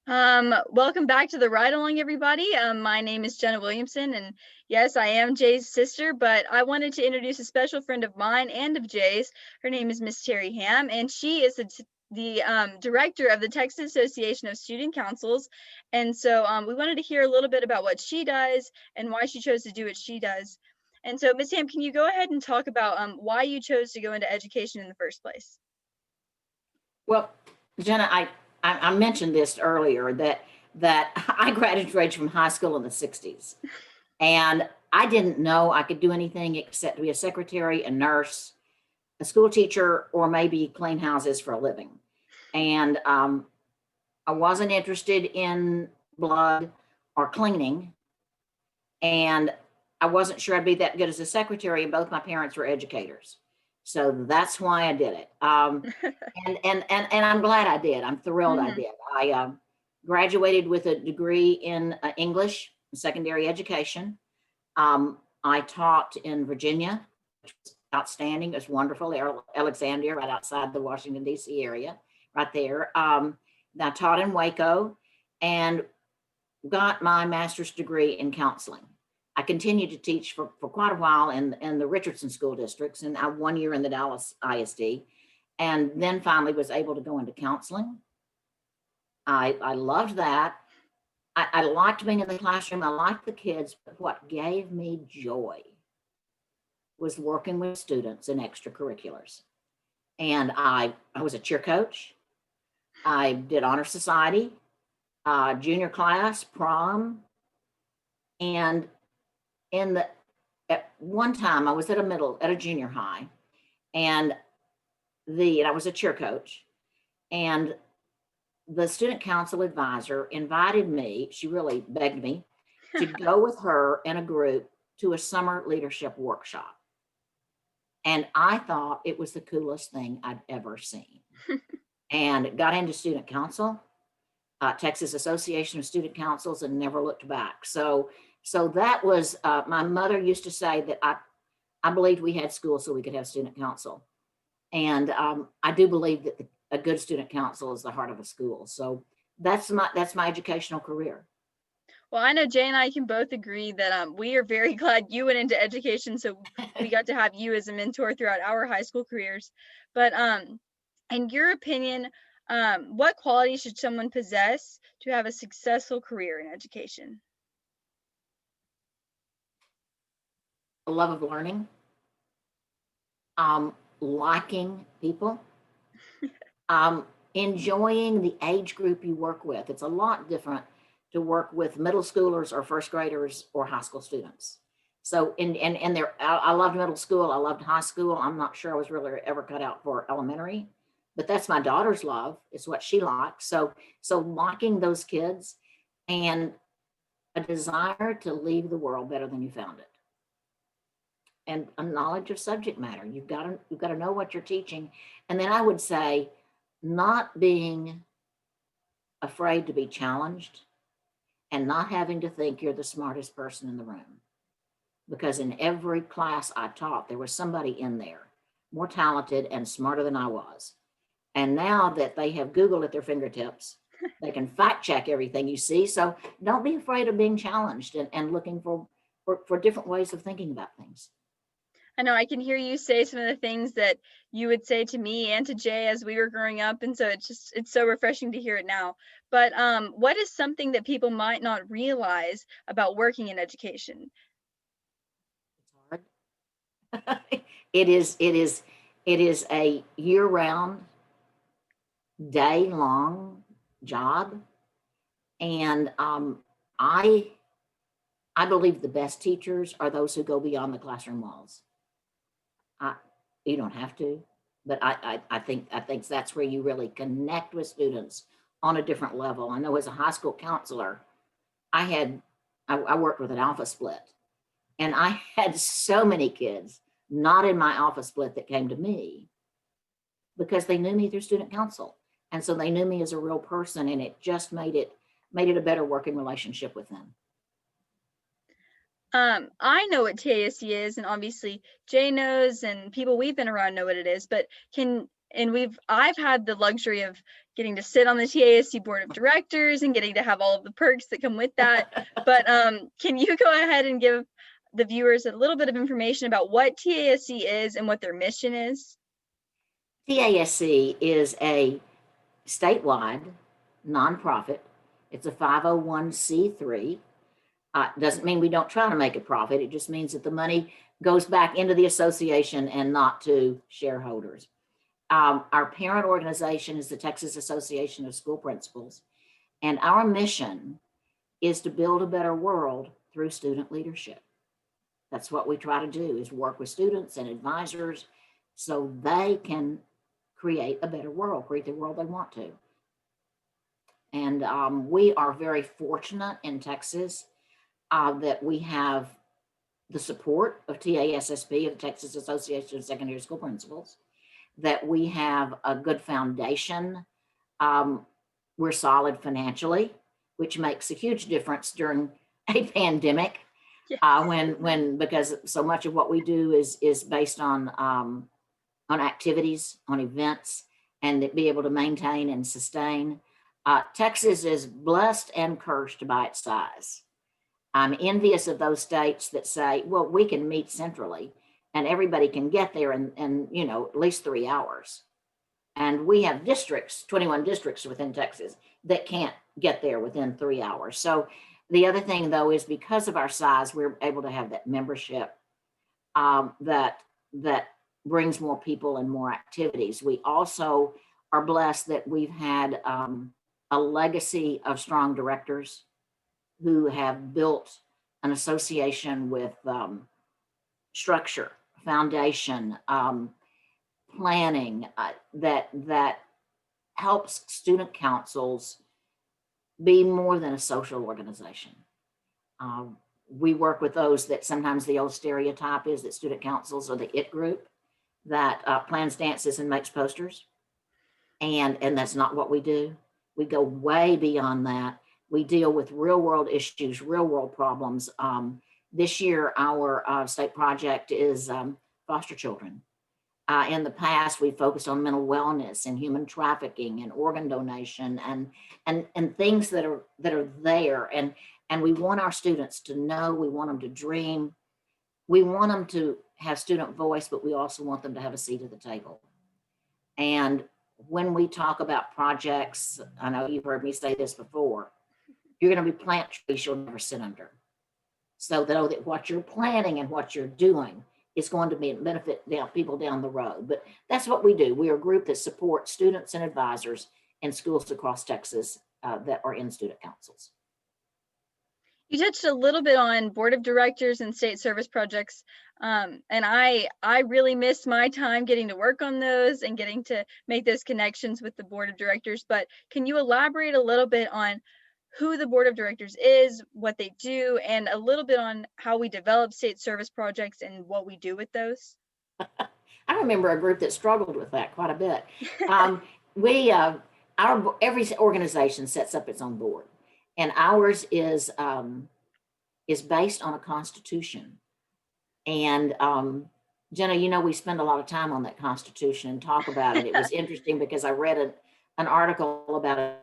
Welcome back to the ride along, everybody. My name is Jenna Williamson, and yes, I am Jay's sister, but I wanted to introduce a special friend of mine and of Jay's. Her name is Miss Terry Hamm, and she is the director of the Texas Association of Student Councils. And so we wanted to hear a little bit about what she does and why she chose to do what she does. And so, Miss Hamm, can you go ahead and talk about why you chose to go into education in the first place? Well, Jenna, I mentioned this earlier that I graduated from high school in the 60s, and I didn't know I could do anything except to be a secretary, a nurse, a school teacher, or maybe clean houses for a living. And I wasn't interested in blood or cleaning, and I wasn't sure I'd be that good as a secretary, and both my parents were educators. So that's why I did it. And I'm glad I did. I'm thrilled I Mhm. did. I graduated with a degree in English, secondary education. I taught in Virginia, which was outstanding. It was wonderful. Alexandria, right outside the Washington, D.C. area, right there. I taught in Waco and got my master's degree in counseling. I continued to teach for quite a while in the Richardson school districts, and I 1 year in the Dallas ISD, and then finally was able to go into counseling. I loved that. I liked being in the classroom. I liked the kids, but what gave me joy was working with students in extracurriculars. And I was a cheer coach. I did honor society, junior class, prom, and at one time I was at a junior high, and I was a cheer coach, and the student council advisor invited me, she really begged me to go with her in a group to a summer leadership workshop. And I thought it was the coolest thing I'd ever seen. And got into student council, Texas Association of Student Councils, and never looked back. So that was, my mother used to say that I believed we had school so we could have student council. And I do believe that a good student council is the heart of a school. So that's my educational career. Well, I know Jay and I can both agree that we are very glad you went into education, so we got to have you as a mentor throughout our high school careers. But in your opinion, what qualities should someone possess to have a successful career in education? A love of learning, liking people, enjoying the age group you work with. It's a lot different to work with middle schoolers or first graders or high school students. So I loved middle school. I loved high school. I'm not sure I was really ever cut out for elementary, but that's my daughter's love. It's what she likes. So liking those kids and a desire to leave the world better than you found it. And a knowledge of subject matter. You've got to know what you're teaching. And then I would say not being afraid to be challenged and not having to think you're the smartest person in the room. Because in every class I taught, there was somebody in there more talented and smarter than I was. And now that they have Google at their fingertips, they can fact check everything you see. So don't be afraid of being challenged and looking for different ways of thinking about things. I know I can hear you say some of the things that you would say to me and to Jay as we were growing up, and so it's so refreshing to hear it now. But what is something that people might not realize about working in education? It's hard. It is a year-round, day-long job, and I believe the best teachers are those who go beyond the classroom walls. You don't have to, but I think that's where you really connect with students on a different level. I know as a high school counselor, I worked with an alpha split, and I had so many kids not in my alpha split that came to me because they knew me through student council, and so they knew me as a real person, and it just made it a better working relationship with them. I know what TASC is, and obviously Jay knows, and people we've been around know what it is. But I've had the luxury of getting to sit on the TASC board of directors and getting to have all of the perks that come with that. But can you go ahead and give the viewers a little bit of information about what TASC is and what their mission is? TASC is a statewide nonprofit. It's a 501c3. Doesn't mean we don't try to make a profit. It just means that the money goes back into the association and not to shareholders. Our parent organization is the Texas Association of School Principals, and our mission is to build a better world through student leadership. That's what we try to do, is work with students and advisors so they can create a better world, create the world they want to. And we are very fortunate in Texas that we have the support of TASSP, of the Texas Association of Secondary School Principals, that we have a good foundation. We're solid financially, which makes a huge difference during a pandemic. Yes. Because so much of what we do is based on activities, on events, and to be able to maintain and sustain. Texas is blessed and cursed by its size. I'm envious of those states that say, well, we can meet centrally and everybody can get there in at least 3 hours. And we have districts, 21 districts within Texas, that can't get there within 3 hours. So the other thing, though, is because of our size, we're able to have that membership that brings more people and more activities. We also are blessed that we've had a legacy of strong directors who have built an association with structure, foundation, planning that helps student councils be more than a social organization. We work with those that sometimes the old stereotype is that student councils are the it group that plans dances and makes posters. And that's not what we do. We go way beyond that. We deal with real world issues, real world problems. This year, our state project is foster children. In the past, we focused on mental wellness and human trafficking and organ donation and things that are there. And we want our students to know, we want them to dream. We want them to have student voice, but we also want them to have a seat at the table. And when we talk about projects, I know you've heard me say this before, you're going to be plant trees you'll never sit under. So know that what you're planning and what you're doing is going to benefit people down the road. But that's what we do. We are a group that supports students and advisors in schools across Texas that are in student councils. You touched a little bit on board of directors and state service projects. And I really miss my time getting to work on those and getting to make those connections with the board of directors. But can you elaborate a little bit on who the board of directors is, what they do, and a little bit on how we develop state service projects and what we do with those? I remember a group that struggled with that quite a bit. Every organization sets up its own board, and ours is based on a constitution. And Jenna, we spend a lot of time on that constitution and talk about it. It was interesting because I read an article about it.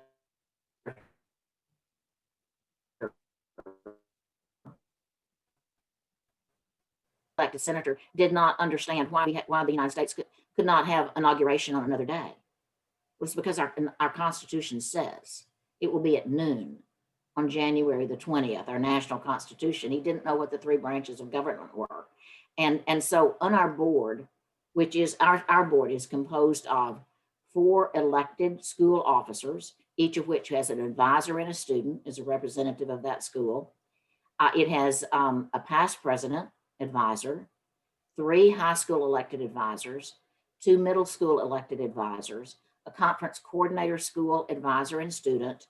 Elected senator did not understand why the United States could not have inauguration on another day. It was because our Constitution says it will be at noon on January the 20th, our national Constitution. He didn't know what the three branches of government were. And so on our board, which is our board is composed of 4 elected school officers, each of which has an advisor and a student as a representative of that school. It has a past president advisor, 3 high school elected advisors, 2 middle school elected advisors, a conference coordinator, school advisor and student,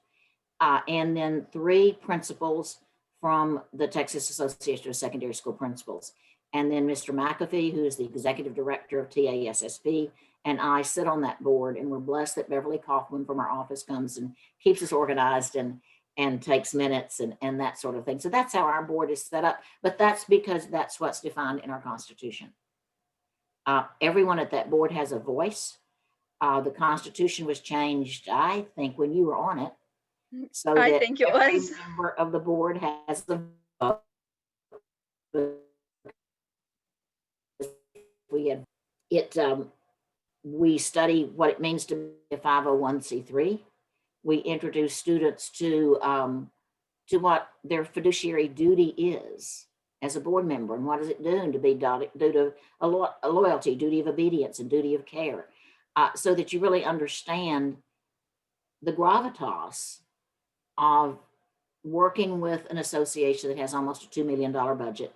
and then 3 principals from the Texas Association of Secondary School Principals. And then Mr. McAfee, who is the executive director of TASSP, and I sit on that board, and we're blessed that Beverly Kaufman from our office comes and keeps us organized and takes minutes and that sort of thing. So that's how our board is set up, but that's because that's what's defined in our Constitution. Everyone at that board has a voice. The Constitution was changed, I think, when you were on it, so I that think it every was. member of the board has the vote. We had it. We study what it means to be a 501c3. We introduce students to what their fiduciary duty is as a board member, and what does it do to be due to a loyalty, duty of obedience, and duty of care, so that you really understand the gravitas of working with an association that has almost a $2 million budget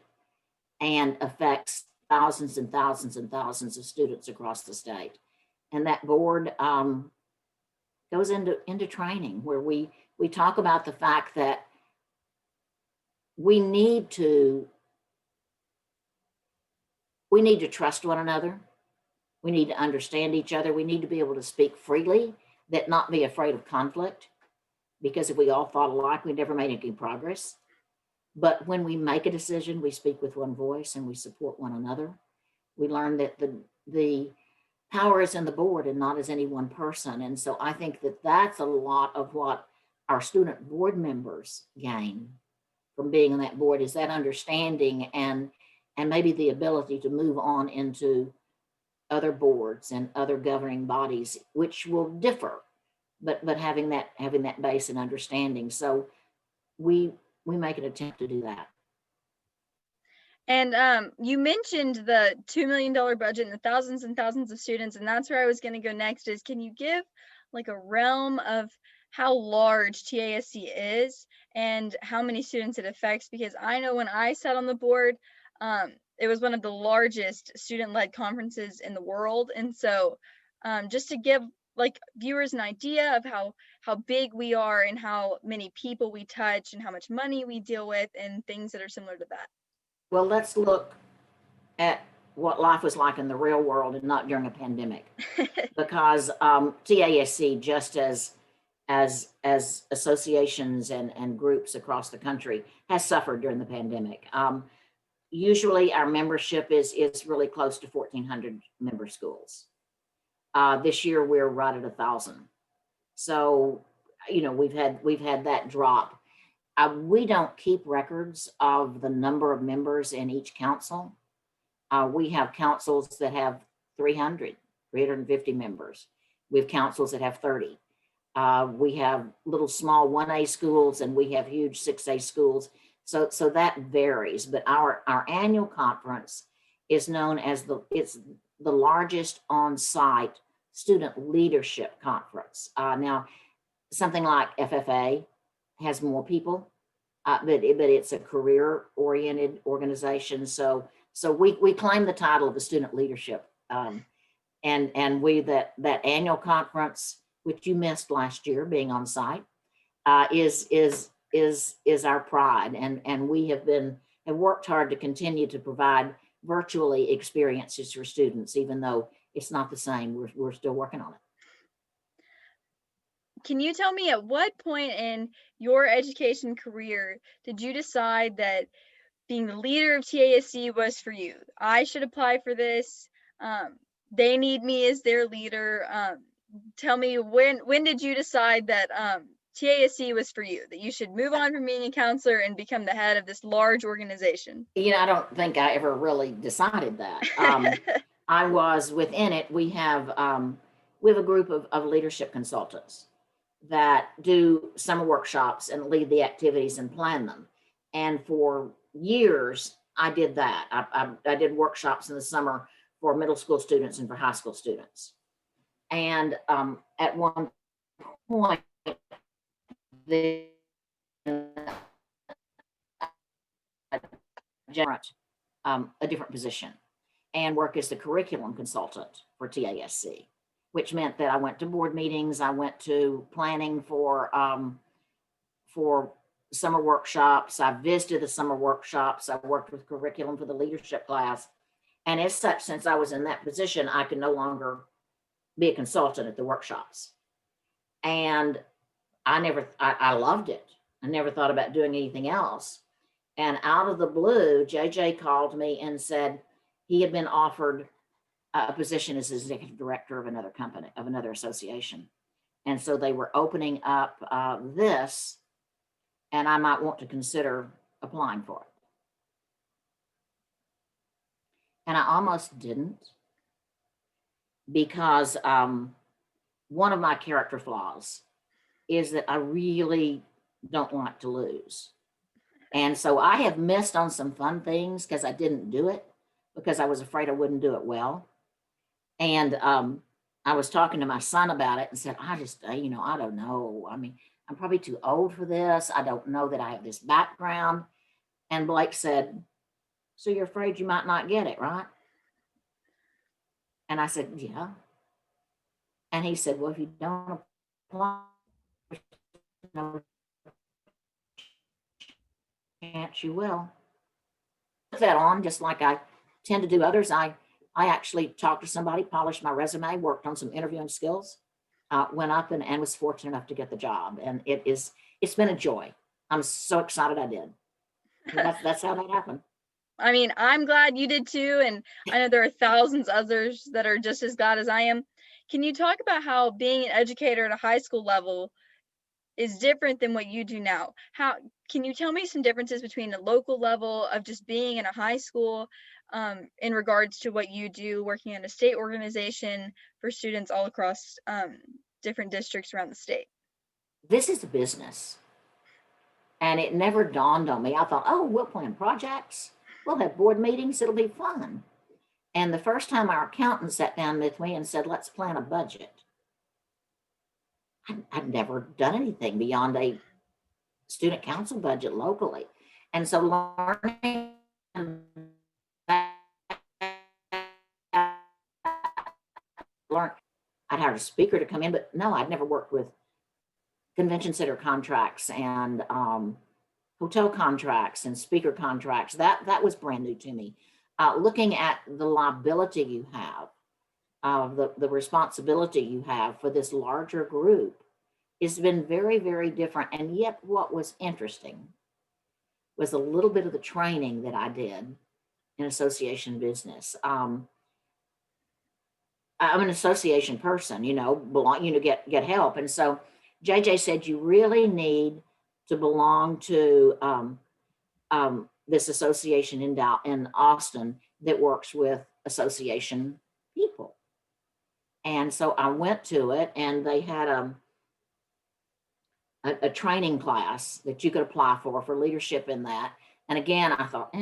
and affects thousands and thousands and thousands of students across the state. And that board goes into training where we talk about the fact that we need to trust one another. We need to understand each other. We need to be able to speak freely, that not be afraid of conflict, because if we all thought alike, we never made any progress. But when we make a decision, we speak with one voice and we support one another. We learn that the power is in the board and not as any one person. And so I think that that's a lot of what our student board members gain from being on that board, is that understanding and maybe the ability to move on into other boards and other governing bodies, which will differ, but having that base and understanding. So we make an attempt to do that. And you mentioned the $2 million budget and the thousands of students, and that's where I was going to go next. Is can you give like a realm of how large TASC is and how many students it affects? Because I know when I sat on the board, it was one of the largest student-led conferences in the world, and so just to give like viewers an idea of how big we are and how many people we touch and how much money we deal with and things that are similar to that. Well, let's look at what life was like in the real world and not during a pandemic, because TASC, just as associations and groups across the country, has suffered during the pandemic. Usually our membership is really close to 1,400 member schools. This year we're right at 1,000. So, we've had that drop. We don't keep records of the number of members in each council. We have councils that have 350 members. We have councils that have 30. We have little small 1A schools and we have huge 6A schools. So that varies, but our annual conference is known as it's the largest on-site student leadership conference. Now, something like FFA has more people, but it's a career-oriented organization. So we claim the title of the student leadership, and we that annual conference, which you missed last year being on site, is our pride, and we have worked hard to continue to provide virtually experiences for students, even though it's not the same. We're still working on it. Can you tell me at what point in your education career did you decide that being the leader of TASC was for you? I should apply for this. They need me as their leader. Tell me when did you decide that TASC was for you, that you should move on from being a counselor and become the head of this large organization? I don't think I ever really decided that. I was within it. We have a group of leadership consultants that do summer workshops and lead the activities and plan them. And for years, I did that. I did workshops in the summer for middle school students and for high school students. And at one point, a different position and work as the curriculum consultant for TASC, which meant that I went to board meetings, I went to planning for summer workshops, I visited the summer workshops, I worked with curriculum for the leadership class. And as such, since I was in that position, I could no longer be a consultant at the workshops. And I loved it. I never thought about doing anything else. And out of the blue, JJ called me and said he had been offered a position as executive director of another company, of another association. And so they were opening up this, and I might want to consider applying for it. And I almost didn't, because one of my character flaws is that I really don't like to lose. And so I have missed on some fun things because I didn't do it, because I was afraid I wouldn't do it well. And I was talking to my son about it and said, I just, I don't know. I mean, I'm probably too old for this. I don't know that I have this background. And Blake said, so you're afraid you might not get it, right? And I said, yeah. And he said, well, if you don't apply, no chance you will. Put that on, just like I tend to do others. I actually talked to somebody, polished my resume, worked on some interviewing skills, went up and was fortunate enough to get the job. And it's been a joy. I'm so excited I did. That's how that happened. I mean, I'm glad you did too. And I know there are thousands others that are just as glad as I am. Can you talk about how being an educator at a high school level is different than what you do now? How can you tell me some differences between the local level of just being in a high school in regards to what you do working in a state organization for students all across different districts around the state? This is a business. And it never dawned on me. I thought, oh, we'll plan projects. We'll have board meetings. It'll be fun. And the first time our accountant sat down with me and said, let's plan a budget, I'd never done anything beyond a student council budget locally. And so learning that, I'd hired a speaker to come in, but no, I'd never worked with convention center contracts and hotel contracts and speaker contracts. That was brand new to me. Looking at the liability you have, the responsibility you have for this larger group has been very, very different. And yet what was interesting was a little bit of the training that I did in association business. I'm an association person, get help. And so JJ said, you really need to belong to this association in Austin that works with association people. And so I went to it, and they had a training class that you could apply for leadership in that. And again, I thought,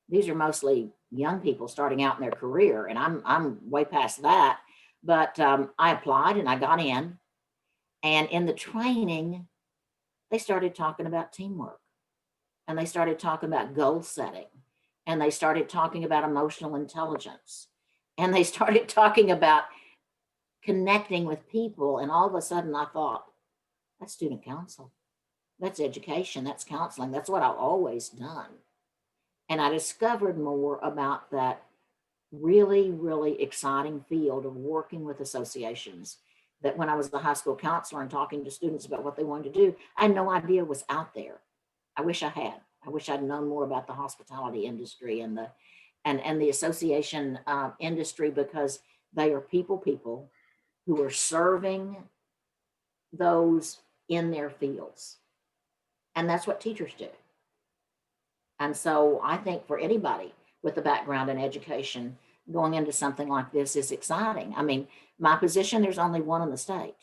these are mostly young people starting out in their career, and I'm way past that. But I applied and I got in. And in the training, they started talking about teamwork, and they started talking about goal setting, and they started talking about emotional intelligence, and they started talking about connecting with people. And all of a sudden I thought, that's student council, that's education, that's counseling, that's what I've always done. And I discovered more about that really, really exciting field of working with associations that when I was the high school counselor and talking to students about what they wanted to do, I had no idea was out there. I wish I had. I wish I'd known more about the hospitality industry and the association industry, because they are people who are serving those in their fields. And that's what teachers do. And so I think for anybody with a background in education, going into something like this is exciting. I mean, my position, there's only one in the state.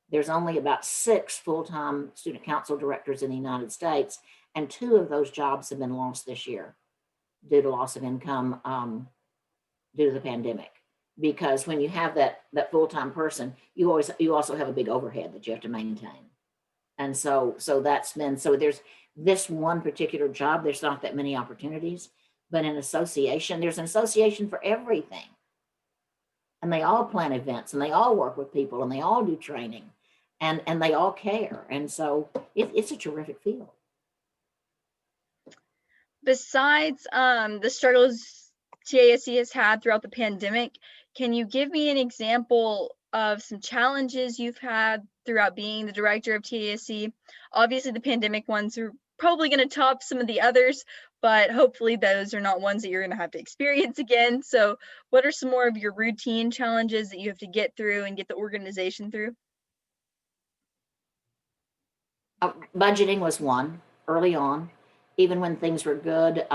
There's only about 6 full-time student council directors in the United States, and 2 of those jobs have been lost this year due to loss of income due to the pandemic. Because when you have that full-time person, you also have a big overhead that you have to maintain. And so that's been, so there's this one particular job, there's not that many opportunities, but in association, there's an association for everything. And they all plan events, and they all work with people, and they all do training, and they all care. And so it's a terrific field. Besides the struggles TASC has had throughout the pandemic, can you give me an example of some challenges you've had throughout being the director of TASC? Obviously, the pandemic ones are probably going to top some of the others, but hopefully those are not ones that you're going to have to experience again. So what are some more of your routine challenges that you have to get through and get the organization through? Budgeting was one early on. Even when things were good,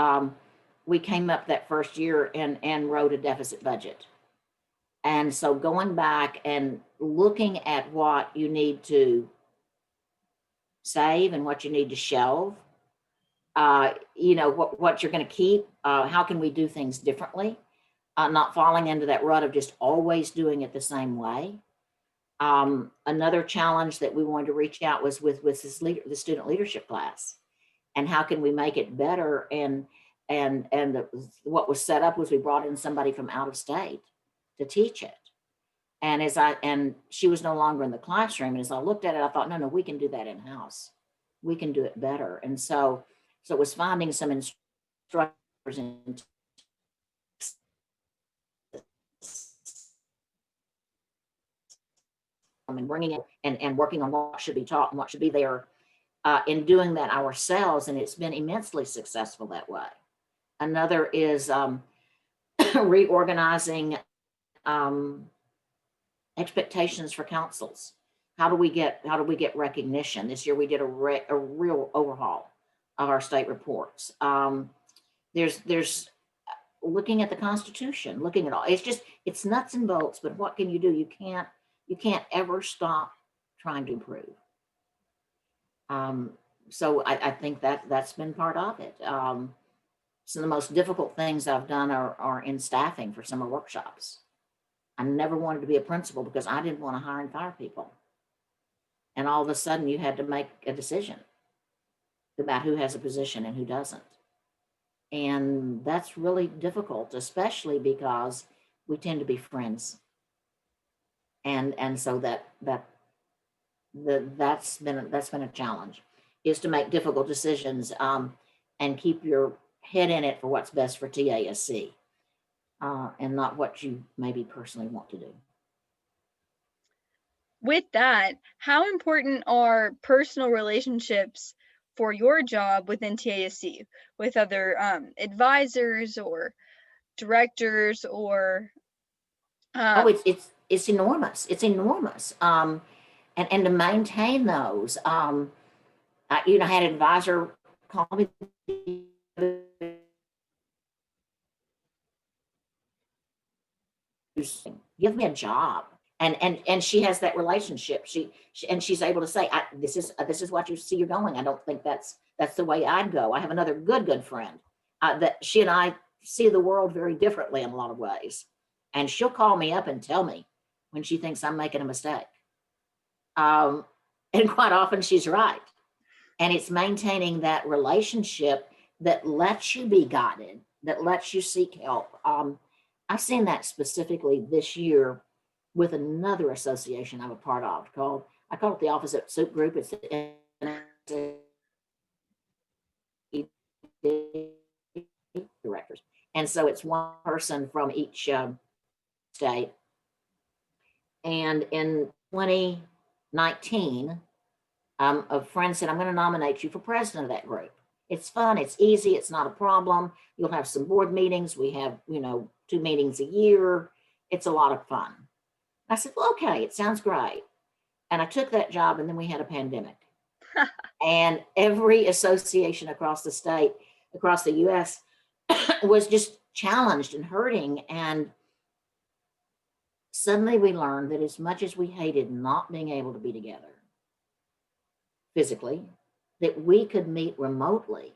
we came up that first year and wrote a deficit budget. And so going back and looking at what you need to save and what you need to shelve, what you're going to keep, how can we do things differently, not falling into that rut of just always doing it the same way. Another challenge that we wanted to reach out was with the student leadership class, and how can we make it better. What was set up was we brought in somebody from out of state to teach it. And she was no longer in the classroom. And as I looked at it, I thought, no, we can do that in house. We can do it better. And so it was finding some instructors and bringing it and working on what should be taught and what should be there, in doing that ourselves. And it's been immensely successful that way. Another is reorganizing expectations for councils. How do we get recognition? This year we did a real overhaul of our state reports. There's looking at the Constitution, looking at all. It's nuts and bolts. But what can you do? You can't ever stop trying to improve. So I think that's been part of it. Some of the most difficult things I've done are in staffing for summer workshops. I never wanted to be a principal because I didn't want to hire and fire people. And all of a sudden you had to make a decision about who has a position and who doesn't. And that's really difficult, especially because we tend to be friends. And so that's been a challenge, is to make difficult decisions, and keep your head in it for what's best for TASC, and not what you maybe personally want to do. With that, how important are personal relationships for your job within TASC with other advisors or directors or It's enormous. It's enormous. And to maintain those, I had an advisor call me, give me a job. And she has that relationship. She's able to say, this is what you see you're going. I don't think that's the way I'd go. I have another good friend, that she and I see the world very differently in a lot of ways. And she'll call me up and tell me when she thinks I'm making a mistake. And quite often she's right. And it's maintaining that relationship that lets you be guided, that lets you seek help. I've seen that specifically this year with another association I'm a part of I call it the Opposite Soup Group. It's the directors. And so it's one person from each state. And in 2019, a friend said, I'm going to nominate you for president of that group. It's fun. It's easy. It's not a problem. You'll have some board meetings. We have, 2 meetings a year. It's a lot of fun. I said, well, okay, it sounds great. And I took that job, and then we had a pandemic. And every association across the state, across the US, was just challenged and hurting. And suddenly we learned that as much as we hated not being able to be together physically, that we could meet remotely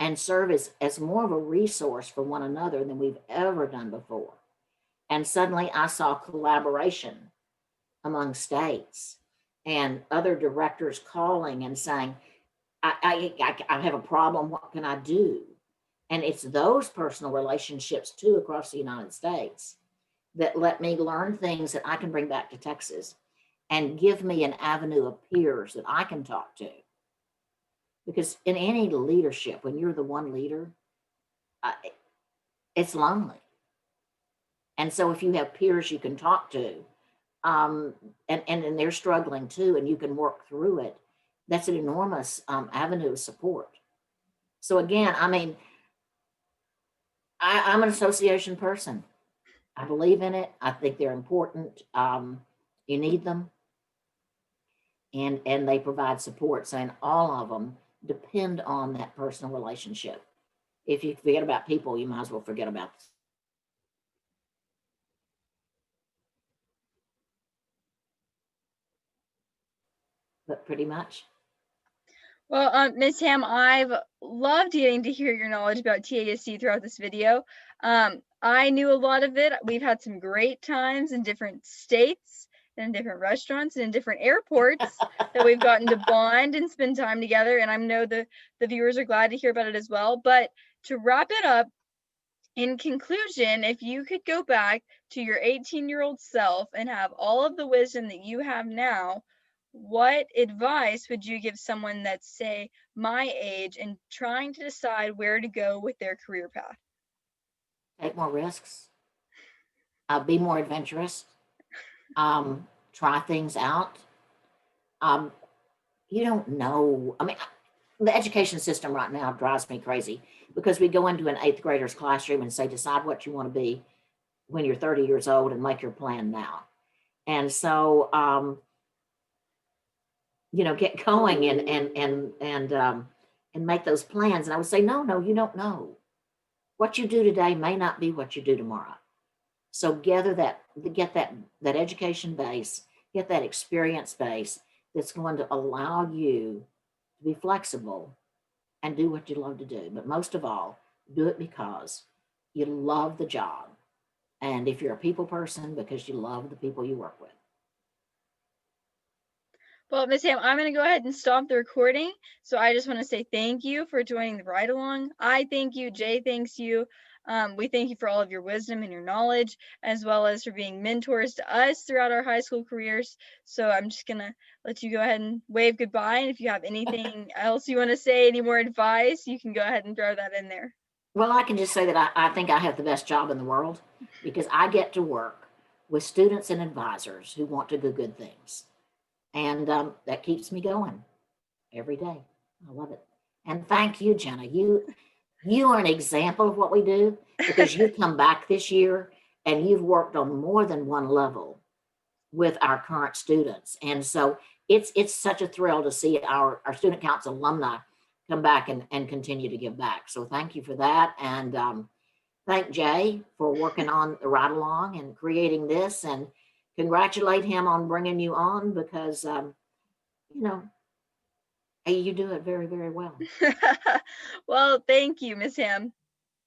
and serve as more of a resource for one another than we've ever done before. And suddenly I saw collaboration among states and other directors calling and saying, I have a problem, what can I do? And it's those personal relationships too across the United States that let me learn things that I can bring back to Texas and give me an avenue of peers that I can talk to. Because in any leadership, when you're the one leader, it's lonely. And so if you have peers you can talk to, and they're struggling too, and you can work through it, that's an enormous avenue of support. So again, I mean, I'm an association person. I believe in it. I think they're important. You need them, and they provide support. Saying all of them depend on that personal relationship. If you forget about people, you might as well forget about. But pretty much. Well, Ms. Hamm, I've loved getting to hear your knowledge about TASC throughout this video. I knew a lot of it. We've had some great times in different states and in different restaurants and in different airports that we've gotten to bond and spend time together. And I know the viewers are glad to hear about it as well. But to wrap it up, in conclusion, if you could go back to your 18-year-old self and have all of the wisdom that you have now, what advice would you give someone that's, say, my age and trying to decide where to go with their career path? Take more risks. Be more adventurous. Try things out. You don't know. I mean, the education system right now drives me crazy because we go into an 8th grader's classroom and say, decide what you want to be when you're 30 years old and make your plan now. And so, get going and make those plans. And I would say, no, you don't know. What you do today may not be what you do tomorrow. So get that education base, get that experience base that's going to allow you to be flexible and do what you love to do. But most of all, do it because you love the job. And if you're a people person, because you love the people you work with. Well, Ms. Hamm, I'm going to go ahead and stop the recording. So I just want to say thank you for joining the ride along. I thank you. Jay thanks you. We thank you for all of your wisdom and your knowledge, as well as for being mentors to us throughout our high school careers. So I'm just going to let you go ahead and wave goodbye. And if you have anything else you want to say, any more advice, you can go ahead and throw that in there. Well, I can just say that I think I have the best job in the world because I get to work with students and advisors who want to do good things. And that keeps me going every day. I love it. And thank you, Jenna. You are an example of what we do because you come back this year and you've worked on more than one level with our current students. And so it's such a thrill to see our student council alumni come back and continue to give back. So thank you for that. And thank Jay for working on the ride along and creating this, and congratulate him on bringing you on because, you do it very, very well. Well, thank you, Ms. Hamm.